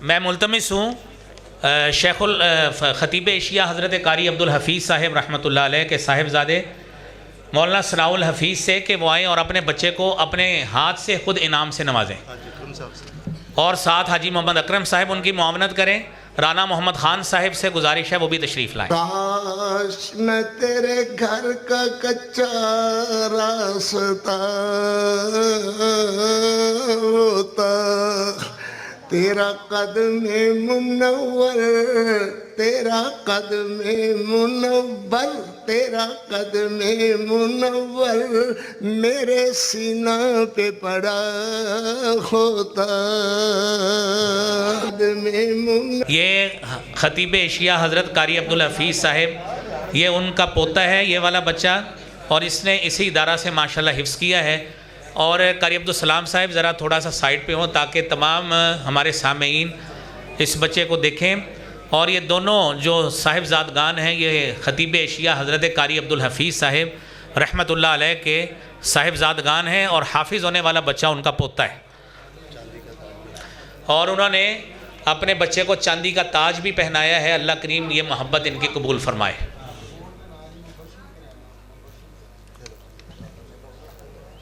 میں ملتمس ہوں شیخ خطیب ایشیا حضرت قاری عبدالحفیظ صاحب رحمۃ اللہ علیہ کے صاحبزادے مولانا ثناء الحفیظ سے کہ وہ آئیں اور اپنے بچے کو اپنے ہاتھ سے خود انعام سے نوازیں، اور ساتھ حاجی محمد اکرم صاحب ان کی معاونت کریں۔ رانا محمد خان صاحب سے گزارش ہے وہ بھی تشریف لائیں۔ کاش میں تیرے گھر کا کچا راستہ ہوتا، تیرا قدم منور، تیرا قدم منور، تیرا قدم منور میرے سینہ پہ پڑا ہوتا۔ یہ خطیب ایشیا حضرت قاری عبدالحفیظ صاحب، یہ ان کا پوتا ہے یہ والا بچہ، اور اس نے اسی ادارہ سے ماشاءاللہ حفظ کیا ہے۔ اور قاری عبدالسلام صاحب ذرا تھوڑا سا سائڈ پہ ہوں تاکہ تمام ہمارے سامعین اس بچے کو دیکھیں۔ اور یہ دونوں جو صاحبزادگان ہیں یہ خطیب ایشیا حضرت قاری عبدالحفیظ صاحب رحمۃ اللہ علیہ کے صاحبزادگان ہیں، اور حافظ ہونے والا بچہ ان کا پوتا ہے، اور انہوں نے اپنے بچے کو چاندی کا تاج بھی پہنایا ہے۔ اللہ کریم یہ محبت ان کی قبول فرمائے۔